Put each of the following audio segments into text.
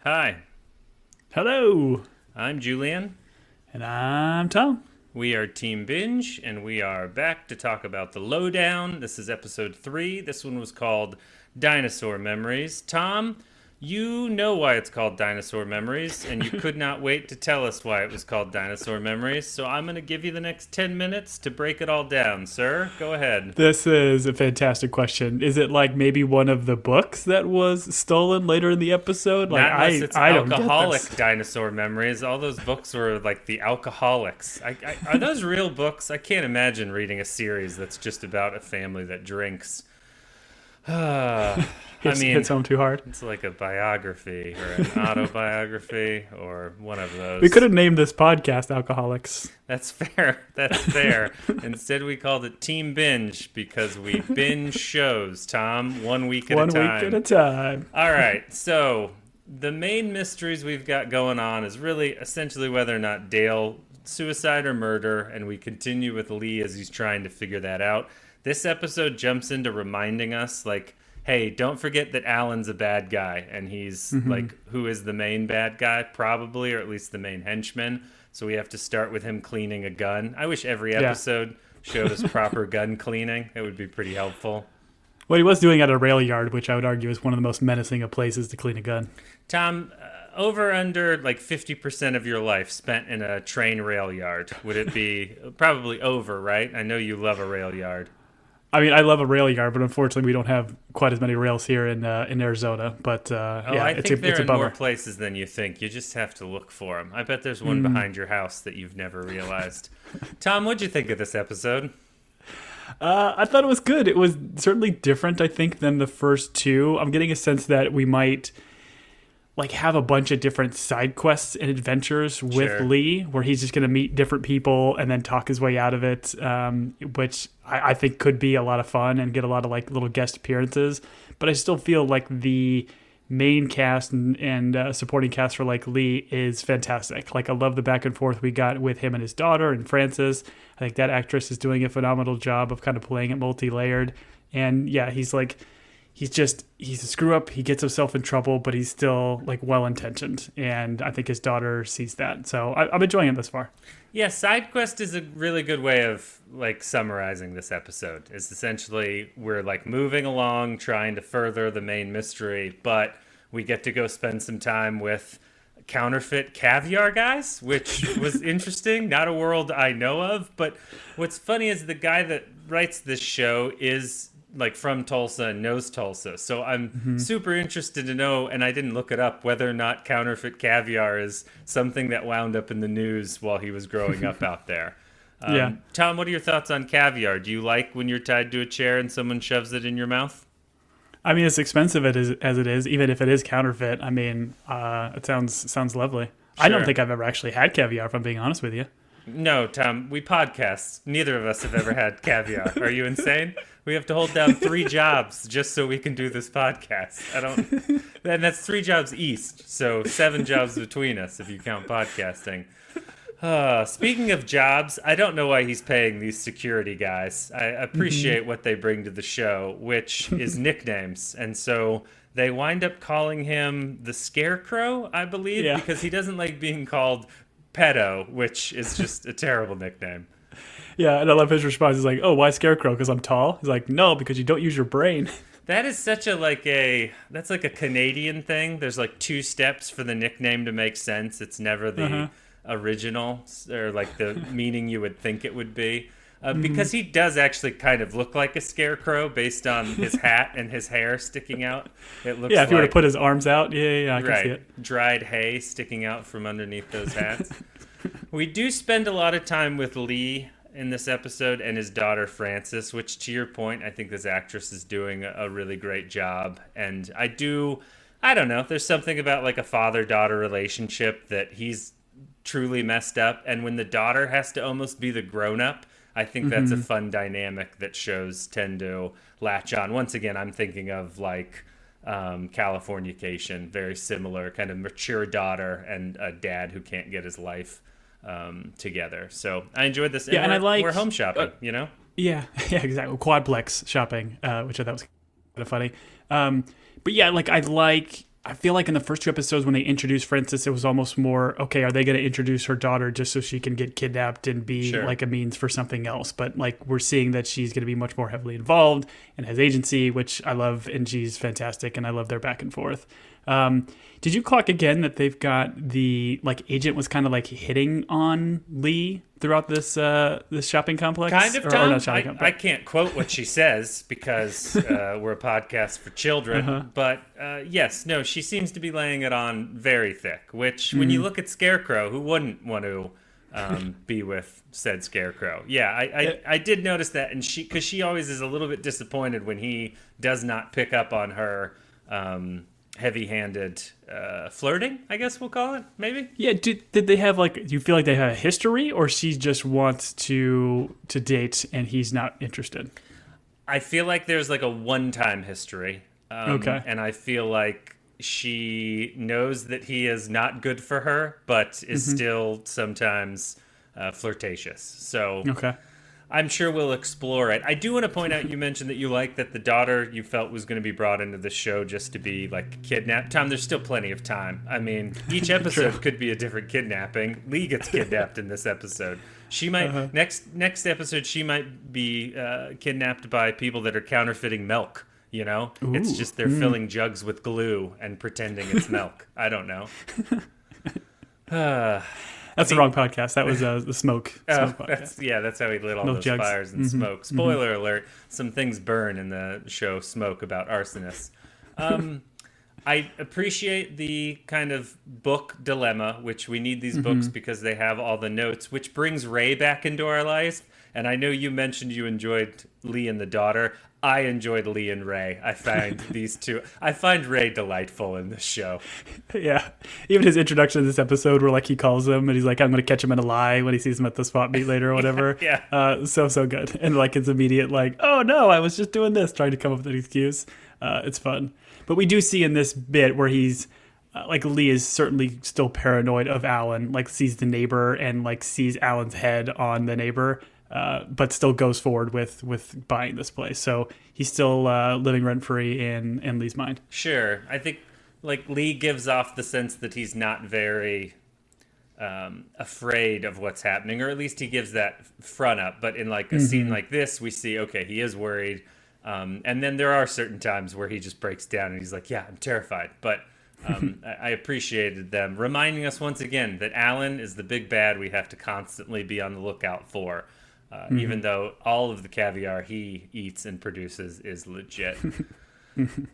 Hi, Hello, I'm Julian. and I'm Tom. We are Team Binge, and we are back to talk about the Lowdown. This is episode 3. This one was called Dinosaur Memories. Tom, you know why it's called Dinosaur Memories, and you could not wait to tell us why it was called Dinosaur Memories. So I'm going to give you the next 10 minutes to break it all down, sir. Go ahead. This is a fantastic question. Is it like maybe one of the books that was stolen later in the episode? Like Not unless it's I don't get alcoholic this. dinosaur memories. All those books were like the alcoholics. Are those real books? I can't imagine reading a series that's just about a family that drinks. Hits home too hard. It's like a biography or an autobiography or one of those. We could have named this podcast "Alcoholics." That's fair. That's fair. Instead, we called it Team Binge because we binge shows, Tom, 1 week at a time. 1 week at a time. All right. So the main mysteries we've got going on is really essentially whether or not Dale suicide or murder, and we continue with Lee as he's trying to figure that out. This episode jumps into reminding us, like, hey, don't forget that Alan's a bad guy, and he's, like, who is the main bad guy? Probably, or at least the main henchman. So we have to start with him cleaning a gun. I wish every episode showed us proper gun cleaning. It would be pretty helpful. What he was doing at a rail yard, which I would argue is one of the most menacing of places to clean a gun. Tom, over under like 50% of your life spent in a train rail yard. Would it be probably over, right? I know you love a rail yard. I mean, I love a rail yard, but unfortunately, we don't have quite as many rails here in Arizona. But yeah, I it's think they're a in bummer. more places than you think. You just have to look for them. I bet there's one behind your house that you've never realized. Tom, what'd you think of this episode? I thought it was good. It was certainly different, I think, than the first two. I'm getting a sense that we might like have a bunch of different side quests and adventures with Sure. Lee, where he's just going to meet different people and then talk his way out of it, which I think could be a lot of fun and get a lot of like little guest appearances. But I still feel like the main cast and supporting cast for like Lee is fantastic. Like I love the back and forth we got with him and his daughter and Frances. I think that actress is doing a phenomenal job of kind of playing it multi-layered. And yeah, he's a screw up. He gets himself in trouble, but he's still like well-intentioned. And I think his daughter sees that. So I'm enjoying it thus far. Yeah, side quest is a really good way of like summarizing this episode. It's essentially we're like moving along, trying to further the main mystery, but we get to go spend some time with counterfeit caviar guys, which was interesting. Not a world I know of, but what's funny is the guy that writes this show is like from Tulsa and knows Tulsa. So I'm super interested to know, and I didn't look it up, whether or not counterfeit caviar is something that wound up in the news while he was growing up out there. Yeah. Tom, what are your thoughts on caviar? Do you like when you're tied to a chair and someone shoves it in your mouth? I mean, as expensive as it is, even if it is counterfeit, I mean, it sounds lovely. I don't Sure. think I've ever actually had caviar, if I'm being honest with you. No, Tom, we podcast. Neither of us have ever had caviar. Are you insane? We have to hold down 3 jobs just so we can do this podcast. And that's 3 jobs east, so 7 jobs between us if you count podcasting. Speaking of jobs, I don't know why he's paying these security guys. I appreciate what they bring to the show, which is nicknames. And so they wind up calling him the Scarecrow, I believe, Yeah. because he doesn't like being called Pedo, which is just a terrible nickname. Yeah, and I love his response. He's like, "Oh, why Scarecrow? Because I'm tall." He's like, "No, because you don't use your brain." That is such that's like a Canadian thing. There's like 2 steps for the nickname to make sense. It's never the original or like the meaning you would think it would be. Because he does actually kind of look like a scarecrow based on his hat and his hair sticking out. It looks Yeah, if you were to like put his arms out, yeah, I can see it. dried hay sticking out from underneath those hats. We do spend a lot of time with Lee in this episode and his daughter Frances, which to your point, I think this actress is doing a really great job. And I don't know, there's something about like a father-daughter relationship that he's truly messed up. And when the daughter has to almost be the grown-up, I think that's a fun dynamic that shows tend to latch on. Once again, I'm thinking of like Californication, very similar, kind of mature daughter and a dad who can't get his life together. So I enjoyed this. Yeah, and I like we're home shopping, you know? Yeah, exactly. Quadplex shopping, which I thought was kind of funny. But yeah, like I like I feel like in the first 2 episodes when they introduced Frances, it was almost more, okay, are they going to introduce her daughter just so she can get kidnapped and be like a means for something else? But like we're seeing that she's going to be much more heavily involved and has agency, which I love, and she's fantastic, and I love their back and forth. Did you clock again that they've got the like agent was kind of like hitting on Lee throughout this this shopping complex? Kind of, Tom. Or not shopping complex. I can't quote what she says because we're a podcast for children. But yes, no, she seems to be laying it on very thick. Which, when you look at Scarecrow, who wouldn't want to be with said Scarecrow? Yeah, I did notice that, and because she always is a little bit disappointed when he does not pick up on her. Heavy-handed flirting, I guess we'll call it, maybe. Yeah, did they have like? Do you feel like they have a history, or she just wants to date and he's not interested? I feel like there's like a one-time history. Okay. And I feel like she knows that he is not good for her, but is still sometimes flirtatious. So okay. I'm sure we'll explore it. I do want to point out, you mentioned that you liked that the daughter you felt was going to be brought into the show just to be like kidnapped. Tom, there's still plenty of time. I mean, each episode could be a different kidnapping. Lee gets kidnapped in this episode. She might next episode she might be kidnapped by people that are counterfeiting milk. You know, Ooh, it's just they're filling jugs with glue and pretending it's milk. I don't know. That's the wrong podcast. That was the smoke podcast. That's how he lit all those jugs. Fires and smoke. Spoiler alert, some things burn in the show Smoke about arsonists. I appreciate the kind of book dilemma, which we need these books because they have all the notes, which brings Ray back into our life. And I know you mentioned you enjoyed Lee and the daughter. I enjoyed Lee and Ray. I find these two. I find Ray delightful in this show. Yeah, even his introduction to this episode, where like he calls him and he's like, "I'm going to catch him in a lie" when he sees him at the swap meet later or whatever. Yeah. So good. And like his immediate like, "Oh no, I was just doing this," trying to come up with an excuse. It's fun. But we do see in this bit where he's like Lee is certainly still paranoid of Alan. Like sees the neighbor and like sees Alan's head on the neighbor. But still goes forward with buying this place. So he's still living rent-free in Lee's mind. Sure. I think like Lee gives off the sense that he's not very afraid of what's happening, or at least he gives that front up. But in like a scene like this, we see, okay, he is worried. And then there are certain times where he just breaks down and he's like, yeah, I'm terrified. But I appreciated them reminding us once again that Alan is the big bad we have to constantly be on the lookout for. Even though all of the caviar he eats and produces is legit.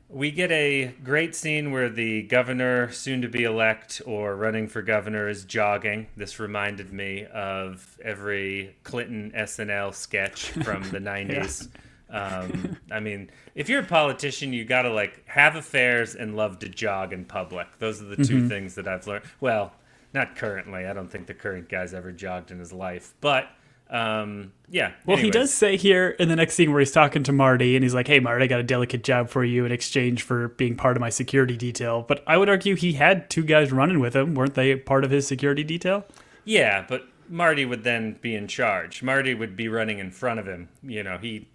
We get a great scene where the governor, soon to be elect or running for governor, is jogging. This reminded me of every Clinton SNL sketch from the 90s. I mean, if you're a politician, you got to like have affairs and love to jog in public. Those are the two things that I've learned. Well, not currently. I don't think the current guy's ever jogged in his life, but yeah. Well, anyways. He does say here in the next scene where he's talking to Marty and he's like, "Hey, Marty, I got a delicate job for you in exchange for being part of my security detail." But I would argue he had two guys running with him. Weren't they part of his security detail? Yeah, but Marty would then be in charge. Marty would be running in front of him. You know, he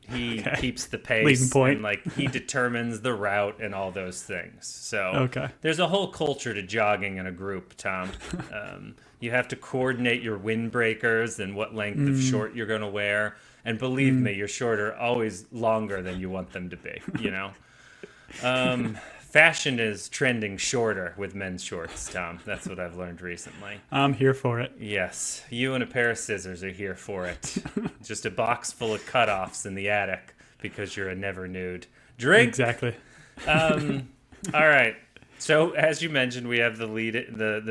keeps the pace. Leading point. And like he determines the route and all those things. So there's a whole culture to jogging in a group, Tom. You have to coordinate your windbreakers and what length of short you're going to wear. And believe me, your short are always longer than you want them to be, you know? Fashion is trending shorter with men's shorts, Tom. That's what I've learned recently. I'm here for it. Yes. You and a pair of scissors are here for it. Just a box full of cutoffs in the attic because you're a never nude. Drink? Exactly. All right. So, as you mentioned, we have the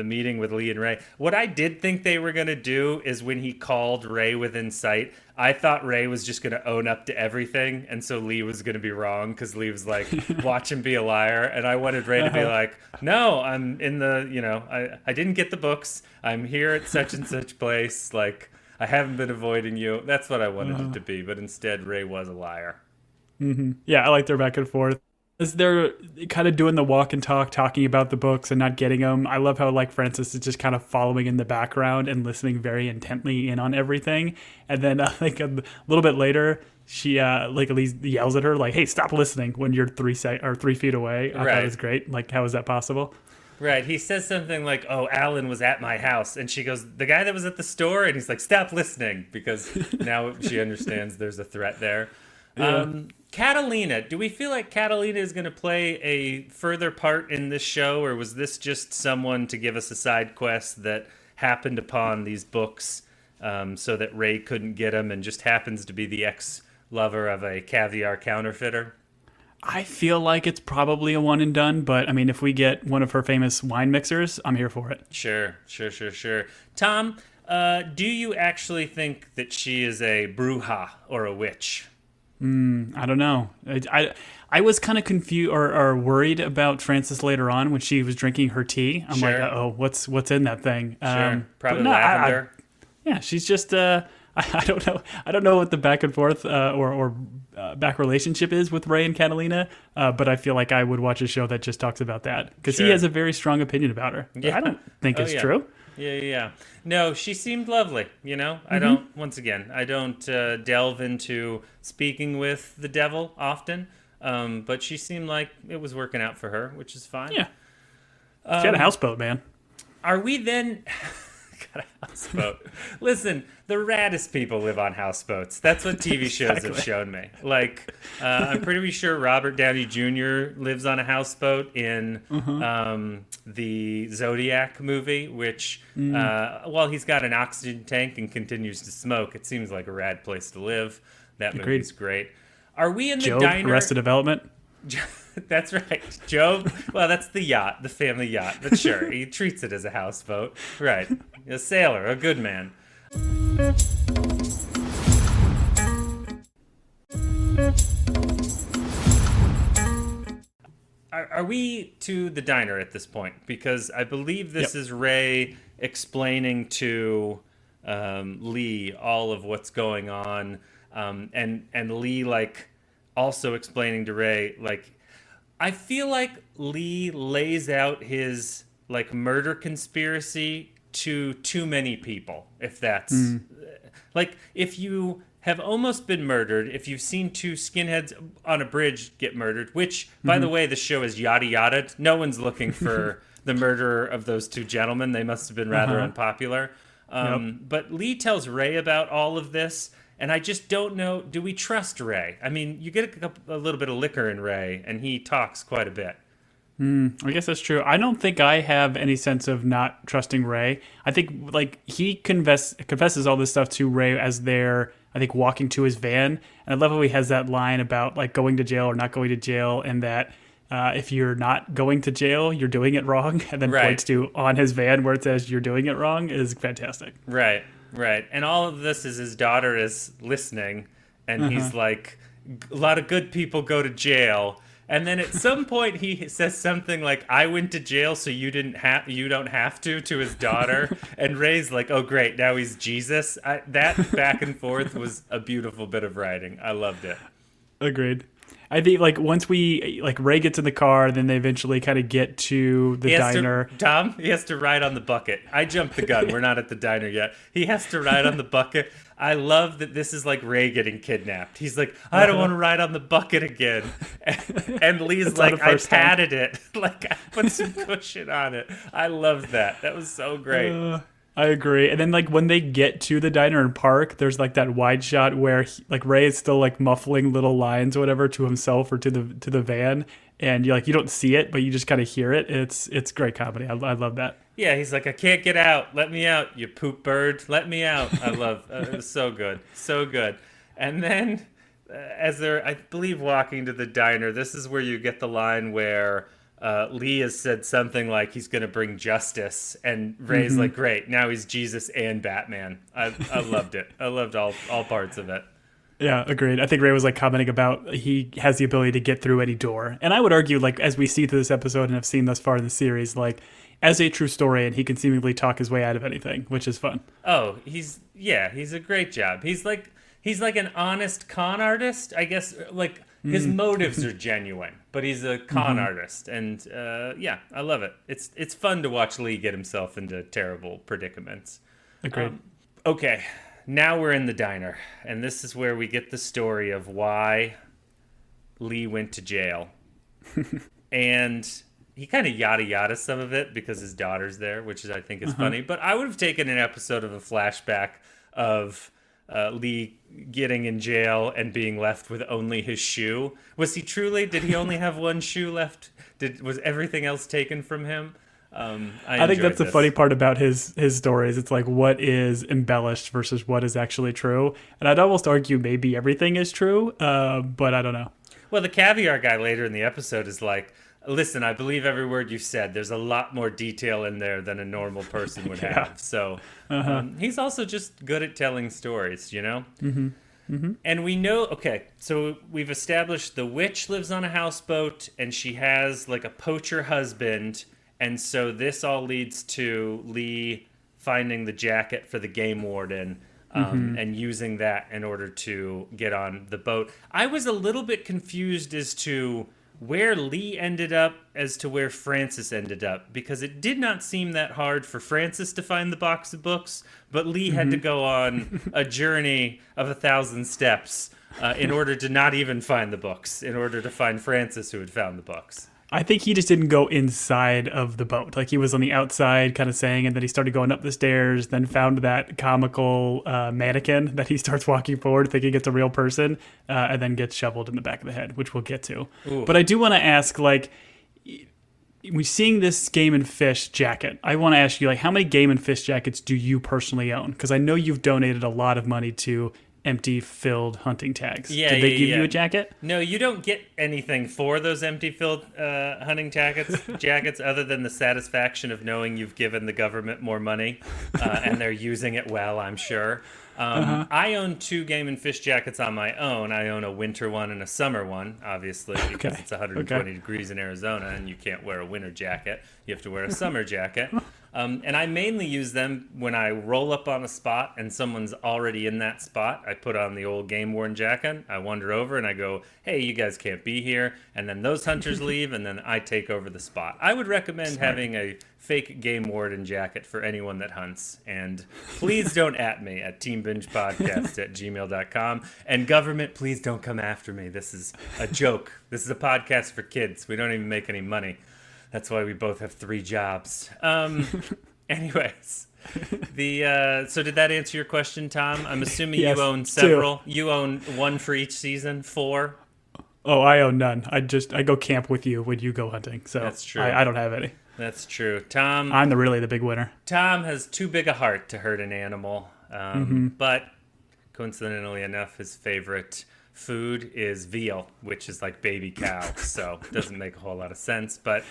meeting with Lee and Ray. What I did think they were going to do is when he called Ray within sight, I thought Ray was just going to own up to everything, and so Lee was going to be wrong because Lee was like, watch him be a liar. And I wanted Ray to be like, no, I'm in the, you know, I didn't get the books. I'm here at such and such place. Like, I haven't been avoiding you. That's what I wanted it to be. But instead, Ray was a liar. Yeah, I like their back and forth. As they're kind of doing the walk and talk, talking about the books and not getting them, I love how like Frances is just kind of following in the background and listening very intently in on everything. And then I think a little bit later, she like at least yells at her like, "Hey, stop listening when you're 3 feet away." I thought it was great. Like, how is that possible? Right. He says something like, "Oh, Alan was at my house," and she goes, "The guy that was at the store," and he's like, "Stop listening," because now she understands there's a threat there. Yeah. Catalina, do we feel like Catalina is going to play a further part in this show, or was this just someone to give us a side quest that happened upon these books so that Ray couldn't get them and just happens to be the ex-lover of a caviar counterfeiter? I feel like it's probably a one and done, but I mean, if we get one of her famous wine mixers, I'm here for it. Sure. Tom, do you actually think that she is a bruja or a witch? I don't know. I was kind of confused or worried about Frances later on when she was drinking her tea. I'm like, oh, what's in that thing? Sure, probably no, lavender. Yeah, she's just. I don't know. I don't know what the back and forth or back relationship is with Ray and Catalina, but I feel like I would watch a show that just talks about that because he has a very strong opinion about her. Yeah. I don't think it's true. Yeah. No, she seemed lovely, you know? I don't, once again, I don't delve into speaking with the devil often, but she seemed like it was working out for her, which is fine. Yeah. She had a houseboat, man. Are we then... Got a houseboat. Listen, the raddest people live on houseboats. That's what TV shows have shown me. Like, I'm pretty sure Robert Downey Jr. lives on a houseboat in the Zodiac movie, which, while he's got an oxygen tank and continues to smoke, it seems like a rad place to live. That movie's great. Are we in the diner? Arrested Development. That's right. Job, well, that's the yacht, the family yacht. But sure, he treats it as a houseboat. Right. A sailor, a good man. Are we to the diner at this point? Because I believe this is Ray explaining to Lee all of what's going on. And Lee, like, also explaining to Ray, like, I feel like Lee lays out his, like, murder conspiracy to too many people, if that's... Like, if you have almost been murdered, if you've seen two skinheads on a bridge get murdered, which, by the way, the show is yada yada. No one's looking for the murderer of those two gentlemen. They must have been rather unpopular. But Lee tells Ray about all of this, and I just don't know, do we trust Ray? I mean, you get a little bit of liquor in Ray, and he talks quite a bit. I guess that's true. I don't think I have any sense of not trusting Ray. I think, like, he confesses all this stuff to Ray as they're, I think, walking to his van. And I love how he has that line about, like, going to jail or not going to jail, and that if you're not going to jail, you're doing it wrong. And then points to on his van where it says you're doing it wrong is fantastic. Right. And all of this is his daughter is listening, and he's like, a lot of good people go to jail. And then at some point he says something like, "I went to jail, so you don't have to his daughter." And Ray's like, "Oh, great, now he's Jesus." That back and forth was a beautiful bit of writing. I loved it. Agreed. I think, like, once Ray gets in the car, then they eventually kind of get to the diner. Tom, he has to ride on the bucket. I jumped the gun. We're not at the diner yet. He has to ride on the bucket. I love that this is like Ray getting kidnapped. He's like, "I don't want to ride on the bucket again." And Lee's like, "I patted it. Like, I put some cushion on it." I loved that. That was so great. I agree. And then, like, when they get to the diner and park, there's, like, that wide shot where Ray is still, like, muffling little lines or whatever to himself or to the van, and you don't see it, but you just kind of hear it. It's great comedy. I love that. Yeah, he's like, "I can't get out. Let me out, you poop bird. Let me out." I love it. Was so good. So good. And then as they're, I believe, walking to the diner, this is where you get the line where Lee has said something like he's going to bring justice, and Ray's like, "Great, now he's Jesus and Batman." I loved it. I loved all parts of it. Yeah, agreed. I think Ray was, like, commenting about he has the ability to get through any door. And I would argue, like, as we see through this episode and have seen thus far in the series, like, as a true historian, he can seemingly talk his way out of anything, which is fun. Oh, he's a great job. He's like an honest con artist, I guess. Like, his motives are genuine, but he's a con artist, and I love it. It's fun to watch Lee get himself into terrible predicaments. Agreed. Okay, now we're in the diner, and this is where we get the story of why Lee went to jail. And he kind of yada yada some of it because his daughter's there, which is, I think, is funny. But I would have taken an episode of a flashback of Lee getting in jail and being left with only his shoe. Was he truly? Did he only have one shoe left? Was everything else taken from him? I think that's the funny part about his stories. It's like what is embellished versus what is actually true. And I'd almost argue maybe everything is true, but I don't know. Well, the caviar guy later in the episode is like, listen, I believe every word you said. There's a lot more detail in there than a normal person would have. So he's also just good at telling stories, you know? Mm-hmm. Mm-hmm. And we know, okay, so we've established the witch lives on a houseboat and she has like a poacher husband. And so this all leads to Lee finding the jacket for the game warden and using that in order to get on the boat. I was a little bit confused as to where Lee ended up as to where Francis ended up, because it did not seem that hard for Francis to find the box of books, but Lee had to go on a journey of 1,000 steps in order to not even find the books, in order to find Francis who had found the books. I think he just didn't go inside of the boat. Like he was on the outside kind of saying, and then he started going up the stairs, then found that comical mannequin that he starts walking forward thinking it's a real person, and then gets shoveled in the back of the head, which we'll get to. Ooh. But I do want to ask, like, we're seeing this Game and Fish jacket. I want to ask you, like, how many Game and Fish jackets do you personally own? Because I know you've donated a lot of money to empty filled hunting tags. Did they give you a jacket? No, you don't get anything for those empty filled hunting jackets other than the satisfaction of knowing you've given the government more money and they're using it well, I'm sure. I own 2 Game and Fish jackets on my own. I own a winter one and a summer one, obviously, because it's 120 degrees in Arizona and you can't wear a winter jacket. You have to wear a summer jacket. And I mainly use them when I roll up on a spot and someone's already in that spot. I put on the old game worn jacket. I wander over and I go, hey, you guys can't be here. And then those hunters leave and then I take over the spot. I would recommend having a fake game warden jacket for anyone that hunts. And please don't at me at teambingepodcast@gmail.com. And government, please don't come after me. This is a joke. This is a podcast for kids. We don't even make any money. That's why we both have 3 jobs. Anyways, so did that answer your question, Tom? I'm assuming yes, you own several. 2. You own 1 for each season, 4. Oh, I own none. I go camp with you when you go hunting. So that's true. I don't have any. That's true. Tom. I'm really the big winner. Tom has too big a heart to hurt an animal, but coincidentally enough, his favorite food is veal, which is like baby cow. So it doesn't make a whole lot of sense, but.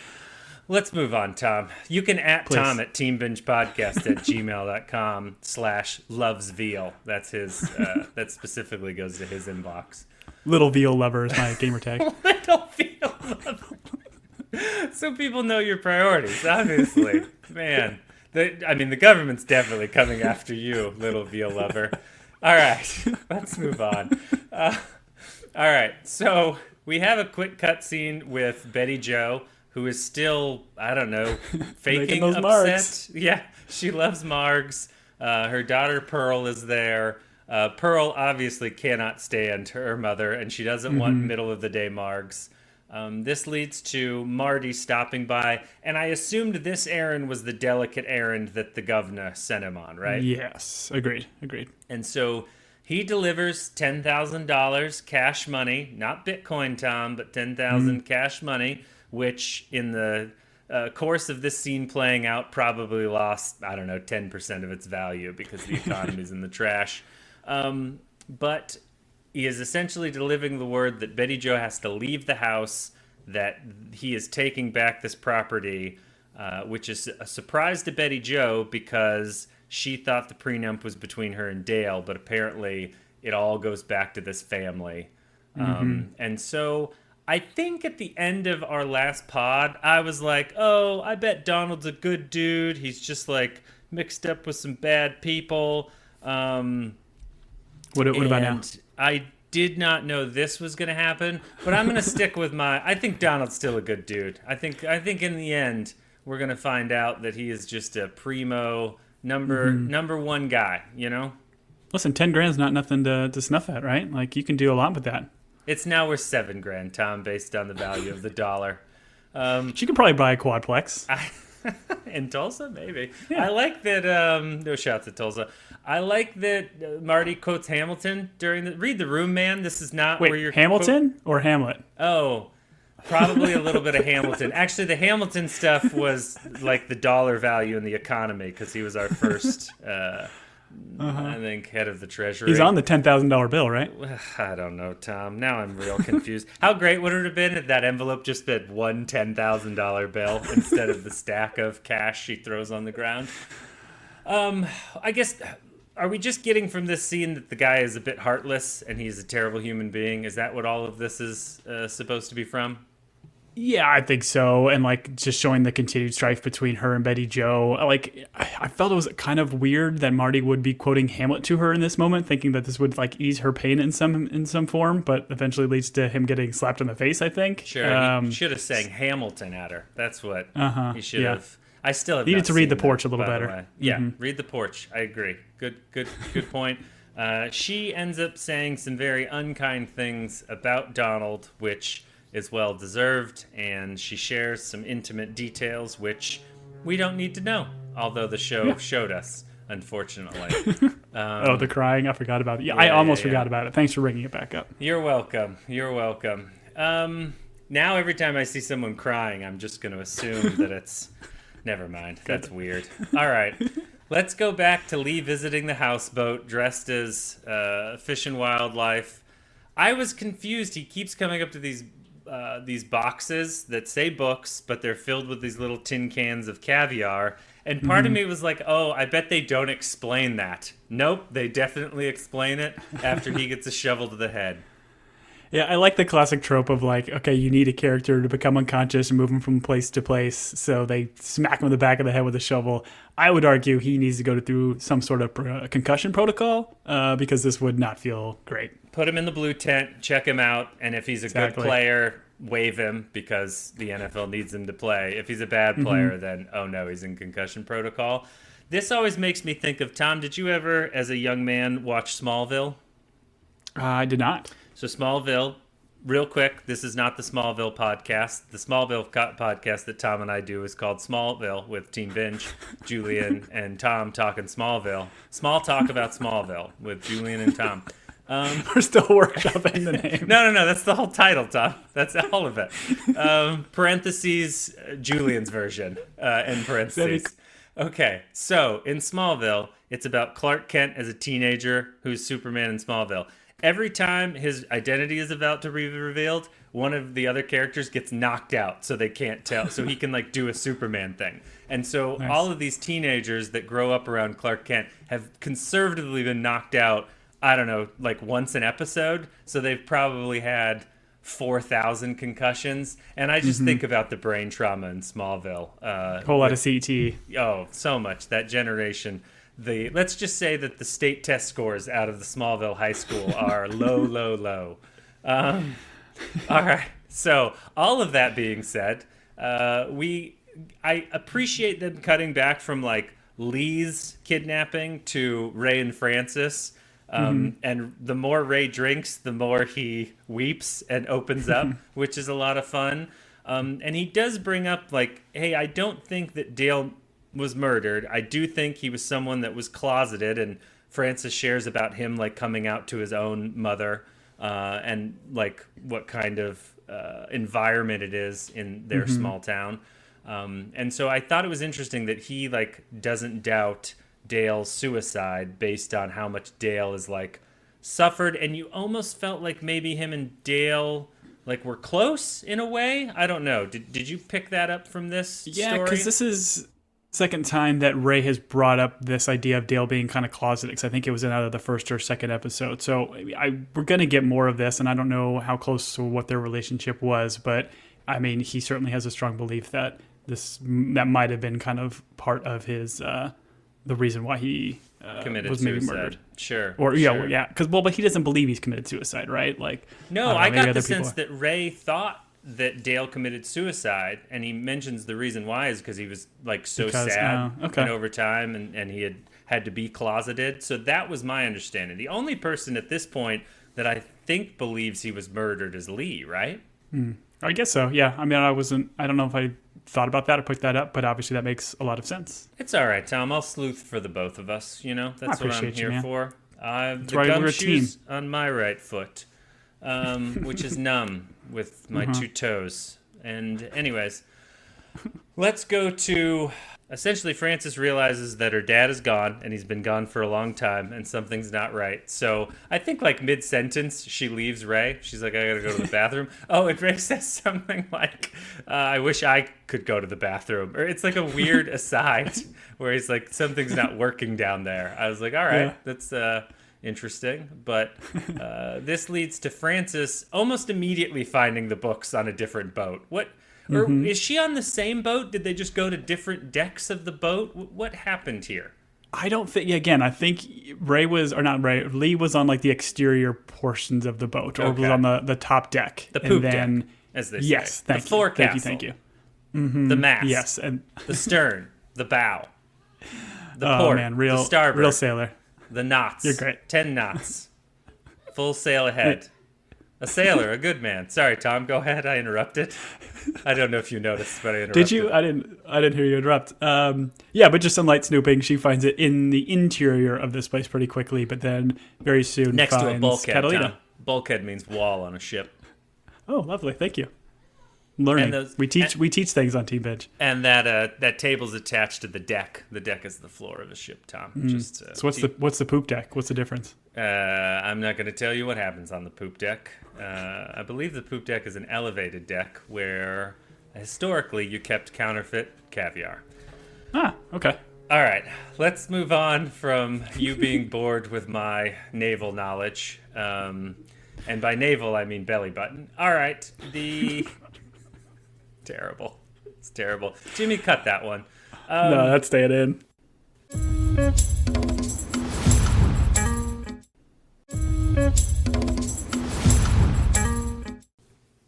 Let's move on, Tom. You can Please. Tom at teambingepodcast@gmail.com/lovesveal. That's his. That specifically goes to his inbox. Little veal lover is my gamer tag. Little veal lover. So people know your priorities, obviously. Man, the government's definitely coming after you, little veal lover. All right, let's move on. All right, so we have a quick cutscene with Betty Jo, who is still, I don't know, faking those upset. margs. Yeah, she loves margs. Her daughter Pearl is there. Pearl obviously cannot stand her mother, and she doesn't want middle-of-the-day margs. This leads to Marty stopping by, and I assumed this errand was the delicate errand that the governor sent him on, right? Yes, agreed. And so he delivers $10,000 cash money, not Bitcoin, Tom, but $10,000 cash money, which in the course of this scene playing out probably lost, 10% of its value because the economy's in the trash. But he is essentially delivering the word that Betty Jo has to leave the house, that he is taking back this property, which is a surprise to Betty Jo because she thought the prenup was between her and Dale, but apparently it all goes back to this family. And so I think at the end of our last pod, I was like, oh, I bet Donald's a good dude. He's just like mixed up with some bad people. What about now? I did not know this was going to happen, but I'm going to stick with I think Donald's still a good dude. I think in the end, we're going to find out that he is just a primo number 1 guy, you know? Listen, 10 grand is not nothing to snuff at, right? Like, you can do a lot with that. It's now worth $7,000, Tom, based on the value of the dollar. She could probably buy a quadplex. In Tulsa, maybe. Yeah. I like that. No shots at Tulsa. I like that Marty quotes Hamilton during the read the room, man. This is not where you're Hamilton or Hamlet. Oh, probably a little bit of Hamilton. Actually, the Hamilton stuff was like the dollar value in the economy because he was our first, I think, head of the Treasury. He's on the $10,000 bill, right? I don't know, Tom. Now I'm real confused. How great would it have been if that envelope just been one $10,000 bill instead of the stack of cash she throws on the ground? I guess, are we just getting from this scene that the guy is a bit heartless and he's a terrible human being? Is that what all of this is supposed to be from? Yeah, I think so. And like just showing the continued strife between her and Betty Jo. Like, I felt it was kind of weird that Marty would be quoting Hamlet to her in this moment, thinking that this would like ease her pain in some form, but eventually leads to him getting slapped in the face, I think. Sure. He should have sang Hamilton at her. That's what he should have. I still have needed not to read seen The Porch that, a little by the better. way. Yeah, read The Porch. I agree. Good point. She ends up saying some very unkind things about Donald, which is well deserved, and she shares some intimate details which we don't need to know, although the show showed us, unfortunately. The crying, I forgot about it. I almost forgot about it. Thanks for bringing it back up. You're welcome. Now every time I see someone crying, I'm just going to assume that it's... Never mind. That's weird. All right. Let's go back to Lee visiting the houseboat, dressed as Fish and Wildlife. I was confused. He keeps coming up to these boxes that say books, but they're filled with these little tin cans of caviar. And part of me was like, oh, I bet they don't explain that. Nope, they definitely explain it after he gets a shovel to the head. Yeah, I like the classic trope of like, okay, you need a character to become unconscious and move him from place to place, so they smack him in the back of the head with a shovel. I would argue he needs to go through some sort of concussion protocol because this would not feel great. Put him in the blue tent, check him out, and if he's a good player, waive him because the NFL needs him to play. If he's a bad player, then, oh no, he's in concussion protocol. This always makes me think of, Tom, did you ever, as a young man, watch Smallville? I did not. So Smallville, real quick, this is not the Smallville podcast. The Smallville podcast that Tom and I do is called Smallville with Team Binge, Julian and Tom talking Smallville. Small talk about Smallville with Julian and Tom. We're still workshopping the name. No, that's the whole title, Tom. That's all of it. Parentheses, Julian's version, end parentheses. Okay, so in Smallville, it's about Clark Kent as a teenager who's Superman in Smallville. Every time his identity is about to be revealed, one of the other characters gets knocked out so they can't tell. So he can like do a Superman thing. And so all of these teenagers that grow up around Clark Kent have conservatively been knocked out, I don't know, like once an episode. So they've probably had 4,000 concussions. And I just think about the brain trauma in Smallville. Whole lot of CT. Oh, so much. That generation. Let's just say that the state test scores out of the Smallville High School are low. All right. So all of that being said, I appreciate them cutting back from like Lee's kidnapping to Ray and Francis. And the more Ray drinks, the more he weeps and opens up, which is a lot of fun. And he does bring up like, hey, I don't think that Dale was murdered. I do think he was someone that was closeted, and Francis shares about him like coming out to his own mother and like what kind of environment it is in their small town. And so I thought it was interesting that he like doesn't doubt Dale's suicide based on how much Dale is like suffered, and you almost felt like maybe him and Dale like were close in a way. I don't know. Did you pick that up from this story? Yeah, because this is second time that Ray has brought up this idea of Dale being kind of closeted, because I think it was in either the first or second episode. So we're going to get more of this, and I don't know how close to what their relationship was, but I mean, he certainly has a strong belief that that might have been kind of part of his the reason why he was maybe suicide. Murdered. Sure. Or because but he doesn't believe he's committed suicide, right? Like no, I got the sense that Ray thought that Dale committed suicide, and he mentions the reason why is because he was like so Because- sad okay. and over time, and he had to be closeted. So that was my understanding. The only person at this point that I think believes he was murdered is Lee, right? I guess so. Yeah. I mean, I don't know if I thought about that or picked that up, but obviously that makes a lot of sense. It's all right, Tom. I'll sleuth for the both of us. You know, that's what I'm appreciate you, here man. for. The why we're a gumshoes team. on my right foot, which is numb with my two toes. And anyways, let's go to... Essentially, Frances realizes that her dad is gone, and he's been gone for a long time, and something's not right. So I think, like, mid-sentence, she leaves Ray. She's like, I gotta go to the bathroom. Oh, and Ray says something like, I wish I could go to the bathroom. Or it's like a weird aside where he's like, something's not working down there. I was like, all right, that's interesting. But this leads to Frances almost immediately finding the books on a different boat. Or is she on the same boat? Did they just go to different decks of the boat? What happened here? I don't think. Again, I think Lee was on like the exterior portions of the boat, or was on the top deck. The poop deck, as they say. Yes, the forecastle. Thank you. The mast. Yes, and the stern, the bow, the oh port, man, the starboard, real sailor. the knots. You're great. 10 knots. Full sail ahead. A sailor, a good man. Sorry, Tom. Go ahead. I interrupted. I don't know if you noticed, but I interrupted. Did you? I didn't hear you interrupt. Yeah, but just some light snooping. She finds it in the interior of this place pretty quickly, but then very soon Next finds to a bulkhead, Catalina. Tom. Bulkhead means wall on a ship. Oh, lovely. Thank you. Learning. We teach things on Team Binge. And that table's attached to the deck. The deck is the floor of a ship, Tom. So what's the poop deck? What's the difference? I'm not going to tell you what happens on the poop deck. I believe the poop deck is an elevated deck where historically you kept counterfeit caviar. Ah, okay. All right, let's move on from you being bored with my naval knowledge. And by navel, I mean belly button. All right, terrible. It's terrible. Jimmy, cut that one. No, that's staying in.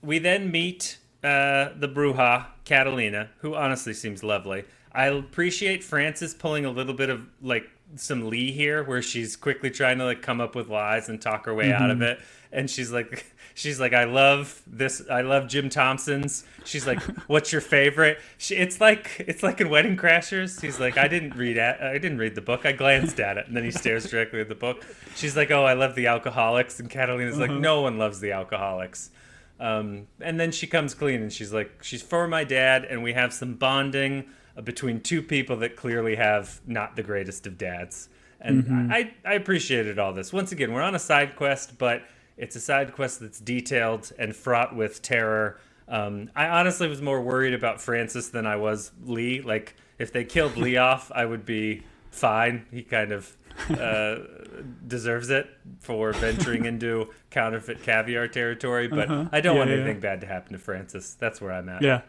We then meet the Bruja, Catalina, who honestly seems lovely. I appreciate Frances pulling a little bit of like some Lee here, where she's quickly trying to like come up with lies and talk her way out of it. And she's like, I love this. I love Jim Thompson's. She's like, what's your favorite? It's like in Wedding Crashers. He's like, I didn't read the book. I glanced at it, and then he stares directly at the book. She's like, oh, I love the Alcoholics, and Catalina's like, no one loves the Alcoholics. And then she comes clean, and she's like, she's for my dad, and we have some bonding between two people that clearly have not the greatest of dads. And I appreciated all this. Once again, we're on a side quest, but it's a side quest that's detailed and fraught with terror. I honestly was more worried about Frances than I was Lee. Like, if they killed Lee off, I would be fine. He kind of deserves it for venturing into counterfeit caviar territory, but I don't want anything bad to happen to Frances. That's where I'm at.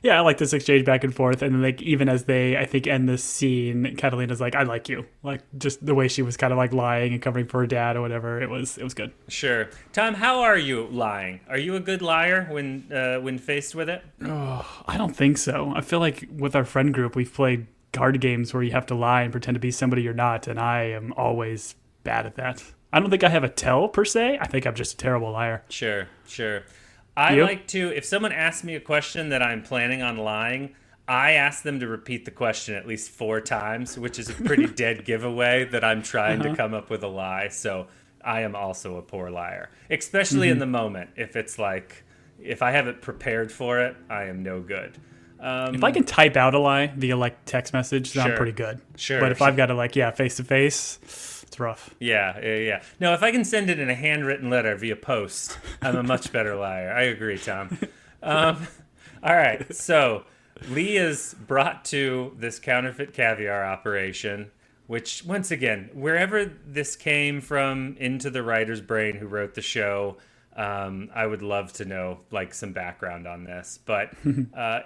Yeah, I like this exchange back and forth, and then like even as they, I think, end this scene, Catalina's like, "I like you," like just the way she was kind of like lying and covering for her dad or whatever. It was good. Sure, Tom. How are you lying? Are you a good liar when faced with it? Oh, I don't think so. I feel like with our friend group, we've played card games where you have to lie and pretend to be somebody you're not, and I am always bad at that. I don't think I have a tell per se. I think I'm just a terrible liar. Sure. I like to, if someone asks me a question that I'm planning on lying, I ask them to repeat the question at least 4 times, which is a pretty dead giveaway that I'm trying to come up with a lie. So I am also a poor liar, especially in the moment. If it's like, if I haven't prepared for it, I am no good. If I can type out a lie via like text message, then I'm pretty good. Sure. But if I've got to like, face to face, it's rough. Yeah. No, if I can send it in a handwritten letter via post, I'm a much better liar. I agree, Tom. All right. So Lee is brought to this counterfeit caviar operation, which, once again, wherever this came from into the writer's brain who wrote the show, I would love to know like some background on this, but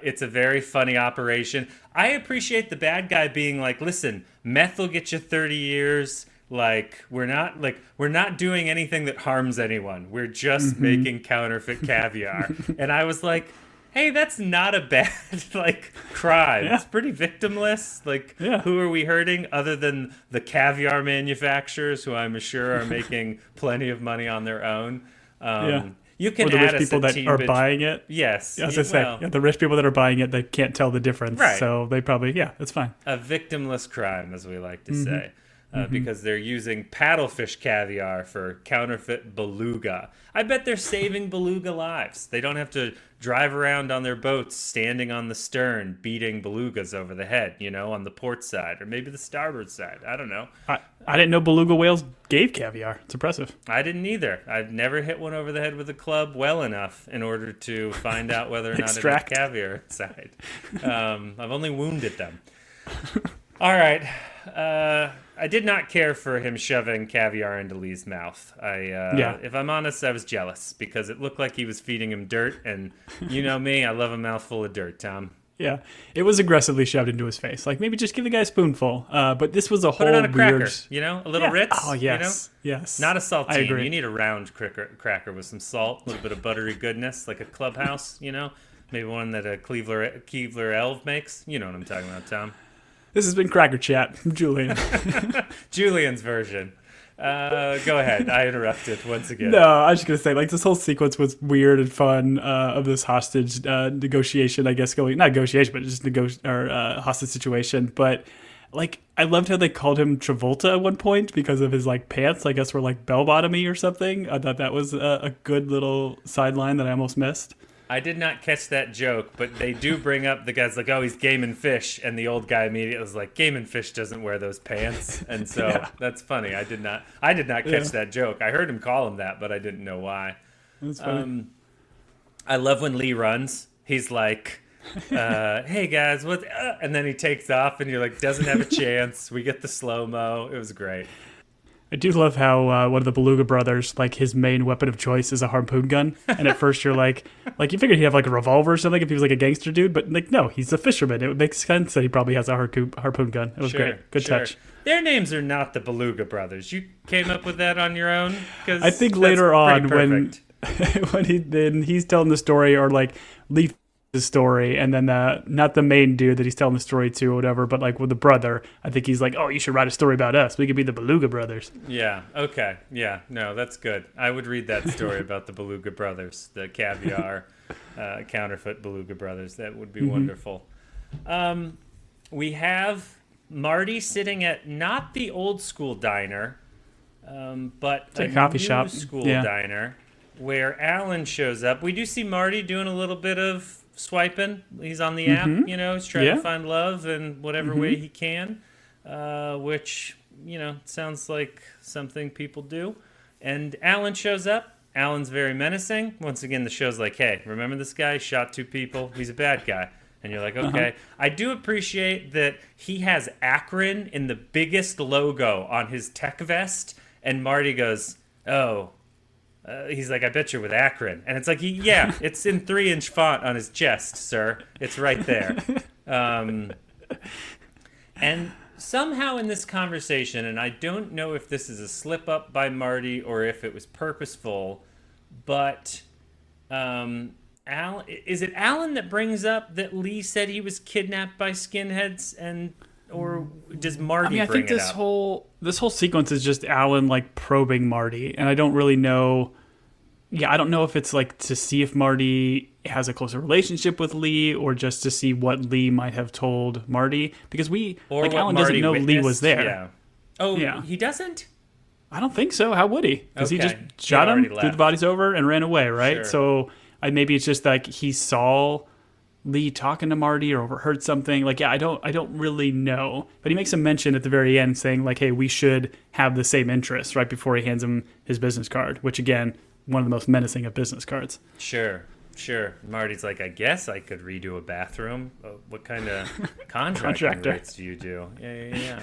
it's a very funny operation. I appreciate the bad guy being like, listen, meth will get you 30 years. Like we're not doing anything that harms anyone. We're just making counterfeit caviar. And I was like, hey, that's not a bad like crime. Yeah. It's pretty victimless. Like, Yeah. who are we hurting other than the caviar manufacturers, who I'm sure are making plenty of money on their own? Yeah. You can Or the add rich us people at that are Binge. buying it. Yes. Yeah, I was gonna say, well, yeah, the rich people that are buying it, they can't tell the difference. Right. So they probably, yeah, it's fine. a victimless crime, as we like to say, because they're using paddlefish caviar for counterfeit beluga. I bet they're saving beluga lives. They don't have to drive around on their boats, standing on the stern, beating belugas over the head, on the port side, or maybe the starboard side. I don't know. I didn't know beluga whales gave caviar. It's impressive. I didn't either. I've never hit one over the head with a club well enough in order to find out whether or not it had caviar inside. I've only wounded them. All right. I did not care for him shoving caviar into Lee's mouth. If I'm honest, I was jealous because it looked like he was feeding him dirt, and you know me, I love a mouthful of dirt, Tom. Yeah, it was aggressively shoved into his face. Like, maybe just give the guy a spoonful. But this was a Put whole it on a cracker, weird... a little Ritz. Oh, yes, yes. Not a saltine. I agree. You need a round cracker with some salt, a little bit of buttery goodness, like a Clubhouse, maybe one that a Keebler Elf makes. You know what I'm talking about, Tom. This has been Cracker Chat from Julian. Julian's version. Go ahead. I interrupted once again. No, I was just going to say, like, this whole sequence was weird and fun of this hostage negotiation, I guess, not negotiation, but just hostage situation. But, like, I loved how they called him Travolta at one point because of his, like, pants, I guess, were, like, bell-bottomy or something. I thought that was a good little sideline that I almost missed. I did not catch that joke, but they do bring up the guy's like, oh, he's Game and Fish, and the old guy immediately was like, Game and Fish doesn't wear those pants, and so that's funny. I did not catch that joke. I heard him call him that, but I didn't know why. That's funny. I love when Lee runs. He's like, hey guys, what? And then he takes off, and you're like, doesn't have a chance. We get the slow mo. It was great. I do love how one of the Beluga brothers, like, his main weapon of choice is a harpoon gun. And at first you're like you figured he'd have, like, a revolver or something if he was, like, a gangster dude. But, like, no, he's a fisherman. It would make sense that he probably has a harpoon gun. It was great. Good touch. Their names are not the Beluga brothers. You came up with that on your own? I think later on when he's telling the story, or, like, Lee the story, and then not the main dude that he's telling the story to or whatever, but like with the brother, I think he's like, oh, you should write a story about us. We could be the Beluga brothers. Yeah. Okay. Yeah. No, that's good. I would read that story about the Beluga brothers, the caviar counterfeit Beluga brothers. That would be wonderful. We have Marty sitting at not the old school diner, but it's a coffee shop school diner where Alan shows up. We do see Marty doing a little bit of swiping. He's on the app, he's trying to find love in whatever way he can, which, sounds like something people do. And Alan shows up. Alan's very menacing. Once again, the show's like, hey, remember this guy? Shot 2 people. He's a bad guy. And you're like, okay. I do appreciate that he has Akron in the biggest logo on his tech vest. And Marty goes, oh, he's like, I bet you're with Akron. And it's like, it's in 3-inch font on his chest, sir. It's right there. And somehow in this conversation, and I don't know if this is a slip up by Marty or if it was purposeful, but Alan, is it Alan that brings up that Lee said he was kidnapped by skinheads, or does Marty I think this whole sequence is just Alan, like, probing Marty, and I don't really know. Yeah, I don't know if it's, like, to see if Marty has a closer relationship with Lee, or just to see what Lee might have told Marty, because Alan doesn't know Lee was there. Yeah. Oh, yeah. He doesn't? I don't think so. How would he? Because he just shot him, threw the bodies over, and ran away, right? Sure. So maybe it's just like he saw Lee talking to Marty or overheard something. Like, I don't really know. But he makes a mention at the very end saying, like, hey, we should have the same interests, right before he hands him his business card, which, again, one of the most menacing of business cards. Sure. Marty's like, I guess I could redo a bathroom. What kind of contracting rates do you do? Yeah.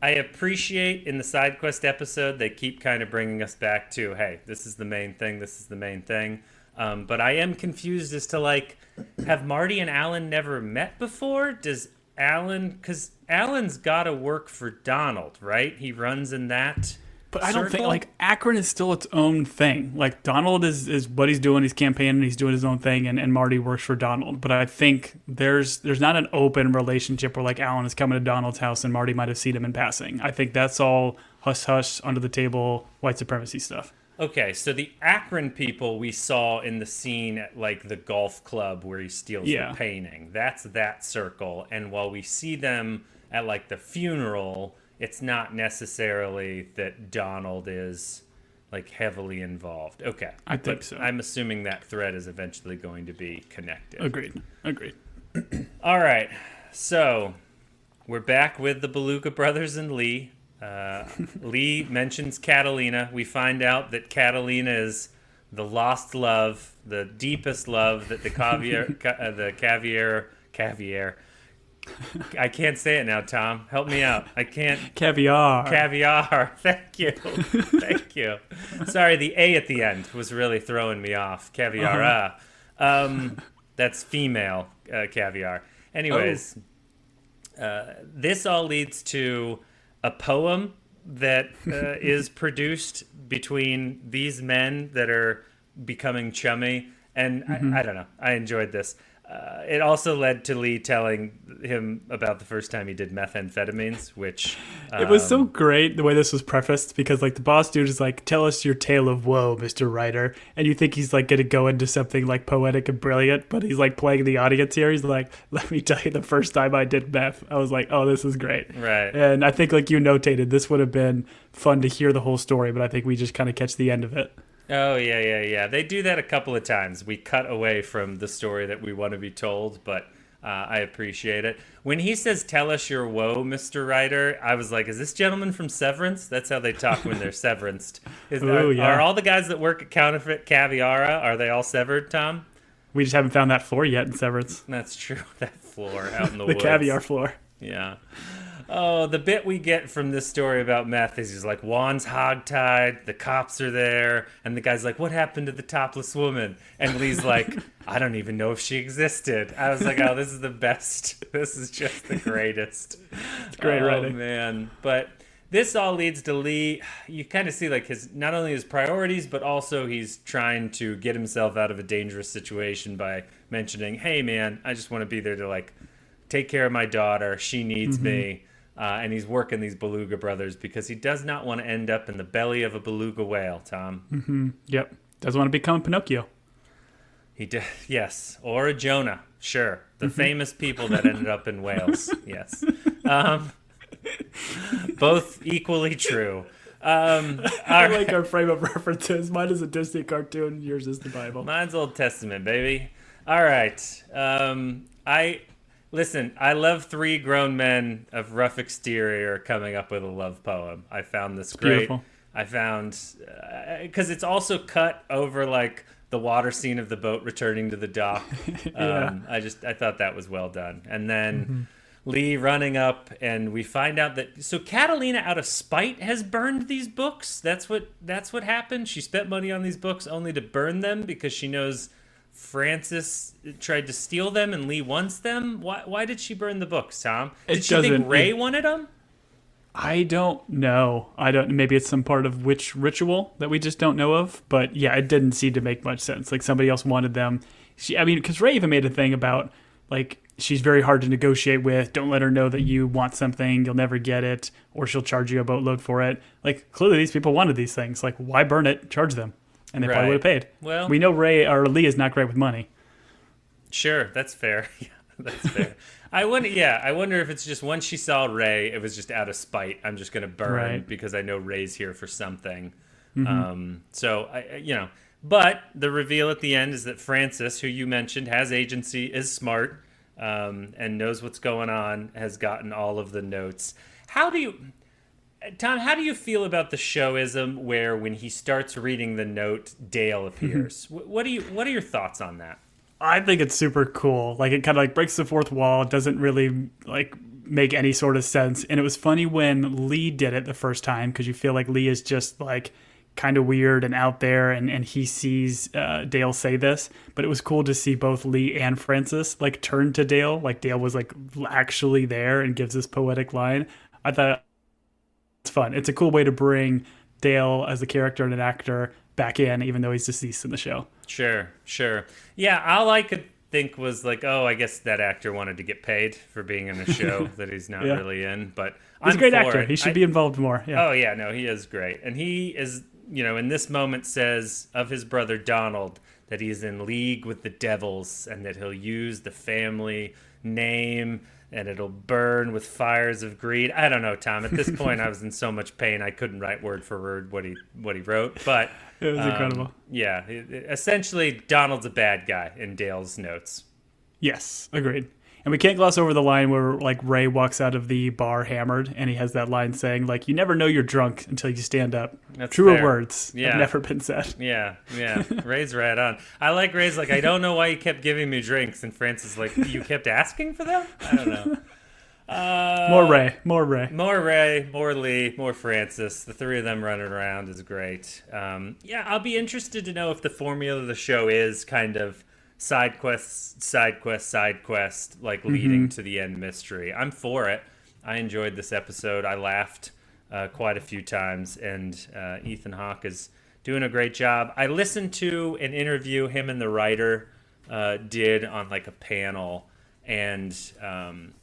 I appreciate in the side quest episode, they keep kind of bringing us back to, hey, this is the main thing. But I am confused as to, like, have Marty and Alan never met before? Does Alan, because Alan's got to work for Donald, right? He runs in that. But I don't think, like, Akron is still its own thing. Like, Donald is what he's doing. He's campaigning. He's doing his own thing, and Marty works for Donald. But I think there's not an open relationship where, like, Alan is coming to Donald's house and Marty might have seen him in passing. I think that's all hush-hush, under the table, white supremacy stuff. Okay, so the Akron people we saw in the scene at, like, the golf club where he steals the painting. That's that circle. And while we see them at, like, the funeral, it's not necessarily that Donald is, like, heavily involved. Okay. I think so. I'm assuming that thread is eventually going to be connected. Agreed. All right. So we're back with the Beluga brothers and Lee. Lee mentions Catalina. We find out that Catalina is the lost love, the deepest love that the caviar. I can't say it now, Tom. Help me out. I can't. Caviar. Thank you. Sorry, the A at the end was really throwing me off. Caviar. That's female caviar. Anyways, this all leads to a poem that is produced between these men that are becoming chummy. And I don't know. I enjoyed this. It also led to Lee telling him about the first time he did methamphetamines, which... it was so great the way this was prefaced, because, like, the boss dude is like, tell us your tale of woe, Mr. Writer. And you think he's, like, going to go into something, like, poetic and brilliant, but he's, like, playing the audience here. He's like, let me tell you the first time I did meth. I was like, oh, this is great. Right. And I think, like you notated, this would have been fun to hear the whole story, but I think we just kind of catch the end of it. Oh, yeah. They do that a couple of times. We cut away from the story that we want to be told, but I appreciate it. When he says, tell us your woe, Mr. Writer, I was like, is this gentleman from Severance? That's how they talk when they're severanced. Are all the guys that work at Counterfeit Caviara, are they all severed, Tom? We just haven't found that floor yet in Severance. That's true. That floor out in the the woods. caviar floor. Yeah. Oh, the bit we get from this story about meth is he's like, Juan's hogtied, the cops are there, and the guy's like, what happened to the topless woman? And Lee's like, I don't even know if she existed. I was like, oh, this is the best. This is just the greatest. It's great writing. Oh, man. But this all leads to Lee. You kind of see, like, not only his priorities, but also he's trying to get himself out of a dangerous situation by mentioning, hey, man, I just want to be there to, like, take care of my daughter. She needs me. And he's working these Beluga brothers because he does not want to end up in the belly of a beluga whale, Tom. Mm-hmm. Yep. Doesn't want to become Pinocchio. He did, yes. Or a Jonah, sure. The famous people that ended up in whales, yes. Both equally true. I like our frame of references. Mine is a Disney cartoon. Yours is the Bible. Mine's Old Testament, baby. All right. Listen, I love three grown men of rough exterior coming up with a love poem. I found this great. Beautiful. I found, because it's also cut over, like, the water scene of the boat returning to the dock. Yeah. I thought that was well done. And then Lee running up, and we find out that, so Catalina, out of spite, has burned these books. That's what happened. She spent money on these books only to burn them because she knows Francis tried to steal them and Lee wants them. Why did she burn the books, Tom? Did she think Ray wanted them? I don't know. Maybe it's some part of witch ritual that we just don't know of. But yeah, it didn't seem to make much sense. Like, somebody else wanted them. Because Ray even made a thing about, like, she's very hard to negotiate with. Don't let her know that you want something. You'll never get it, or she'll charge you a boatload for it. Like, clearly these people wanted these things. Like, why burn it? Charge them. And they probably would have paid. Well, we know Lee is not great with money. Sure, that's fair. Yeah, that's fair. I wonder if it's just once she saw Ray, it was just out of spite. I'm just going to burn because I know Ray's here for something. But the reveal at the end is that Francis, who you mentioned, has agency, is smart, and knows what's going on, has gotten all of the notes. Tom, how do you feel about the showism where when he starts reading the note, Dale appears? What are your thoughts on that? I think it's super cool. Like, it kind of, like, breaks the fourth wall. It doesn't really, like, make any sort of sense. And it was funny when Lee did it the first time, because you feel like Lee is just, like, kind of weird and out there, and he sees Dale say this. But it was cool to see both Lee and Francis like turn to Dale, like Dale was like actually there and gives this poetic line. I thought it's fun. It's a cool way to bring Dale as a character and an actor back in, even though he's deceased in the show. Sure. Yeah, all I could think was like, oh, I guess that actor wanted to get paid for being in a show that he's not really in. But he's a great actor. He should be involved more. Yeah. Oh, yeah, no, he is great. And he is, in this moment says of his brother Donald that he's in league with the devils and that he'll use the family name and it'll burn with fires of greed. I don't know, Tom. At this point, I was in so much pain I couldn't write word for word what he wrote. But it was incredible. Yeah, essentially, Donald's a bad guy in Dale's notes. Yes, agreed. And we can't gloss over the line where like Ray walks out of the bar hammered, and he has that line saying like, "You never know you're drunk until you stand up." That's truer fair. Words have never been said. Yeah. Ray's right on. I like Ray's like, I don't know why you kept giving me drinks, and Francis like, you kept asking for them. I don't know. More Ray, more Lee, more Francis. The three of them running around is great. I'll be interested to know if the formula of the show is kind of side quest, like leading to the end mystery. I'm for it. I enjoyed this episode. I laughed quite a few times, and Ethan Hawke is doing a great job. I listened to an interview him and the writer did on like a panel, and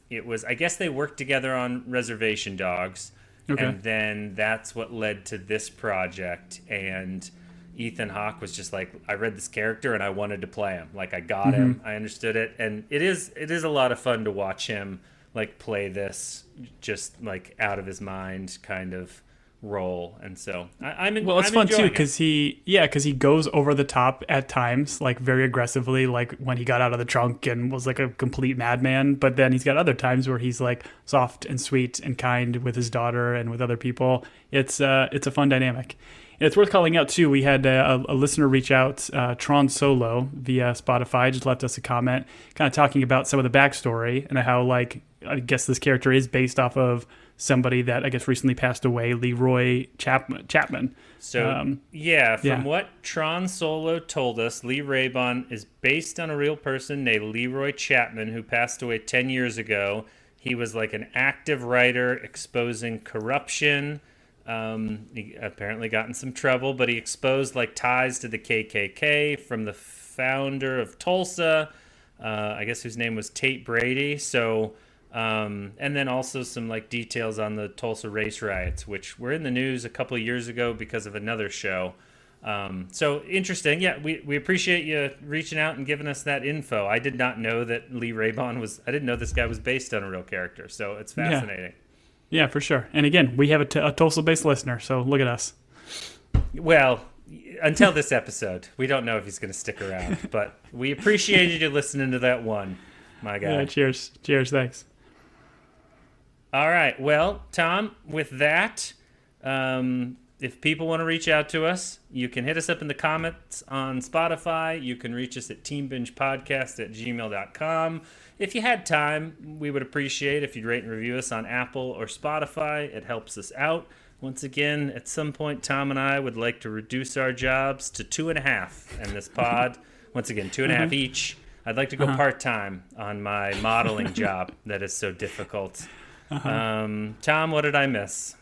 it was, I guess they worked together on Reservation Dogs, and then that's what led to this project. And Ethan Hawke was just like, I read this character and I wanted to play him. Like I got him, I understood it, and it is a lot of fun to watch him like play this just like out of his mind kind of role. And so it's fun too because he goes over the top at times, like very aggressively, like when he got out of the trunk and was like a complete madman. But then he's got other times where he's like soft and sweet and kind with his daughter and with other people. It's a fun dynamic. And it's worth calling out, too. We had a listener reach out, Tron Solo, via Spotify, just left us a comment, kind of talking about some of the backstory and how, like, I guess this character is based off of somebody that I guess recently passed away, Leroy Chapman. So, from what Tron Solo told us, Lee Raybon is based on a real person named Leroy Chapman who passed away 10 years ago. He was like an active writer exposing corruption. He apparently got in some trouble, but he exposed like ties to the KKK from the founder of Tulsa, I guess whose name was Tate Brady. So, and then also some like details on the Tulsa race riots, which were in the news a couple of years ago because of another show. So interesting. Yeah, we appreciate you reaching out and giving us that info. I did not know that Lee Raybon I didn't know this guy was based on a real character. So it's fascinating. Yeah, for sure. And again, we have a Tulsa-based listener, so look at us. Well, until this episode, we don't know if he's going to stick around, but we appreciated you listening to that one, my guy. Yeah, cheers. Cheers, thanks. All right. Well, Tom, with that, if people want to reach out to us, you can hit us up in the comments on Spotify. You can reach us at teambingepodcast@gmail.com. If you had time, we would appreciate if you'd rate and review us on Apple or Spotify. It helps us out. Once again, at some point, Tom and I would like to reduce our jobs to 2.5 in this pod. Once again, 2.5 each. I'd like to go part-time on my modeling job that is so difficult. Tom, what did I miss?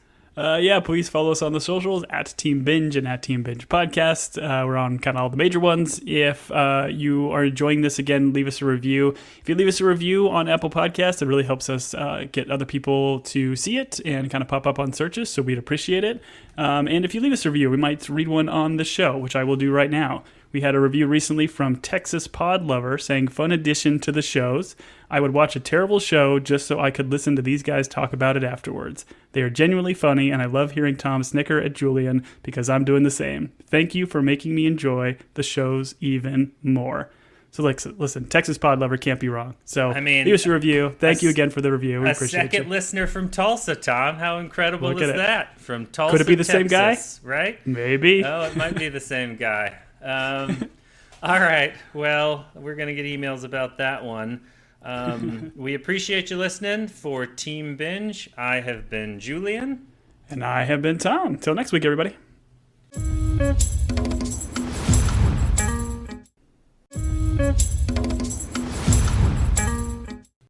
Please follow us on the socials at Team Binge and at Team Binge Podcast. We're on kind of all the major ones. If you are enjoying this, again, leave us a review. If you leave us a review on Apple Podcasts, it really helps us get other people to see it and kind of pop up on searches, so we'd appreciate it. And if you leave us a review, we might read one on the show, which I will do right now. We had a review recently from Texas Pod Lover saying, fun addition to the shows. I would watch a terrible show just so I could listen to these guys talk about it afterwards. They are genuinely funny, and I love hearing Tom snicker at Julian because I'm doing the same. Thank you for making me enjoy the shows even more. So, listen, Texas Pod Lover can't be wrong. So, leave us a review. Thank you again for the review. We appreciate second you. Listener from Tulsa, Tom. How incredible is that? From Tulsa, Could it be the same guy? Right? Maybe. Oh, it might be the same guy. All right. Well, we're going to get emails about that one. We appreciate you listening. For Team Binge, I have been Julian. And I have been Tom. Till next week, everybody.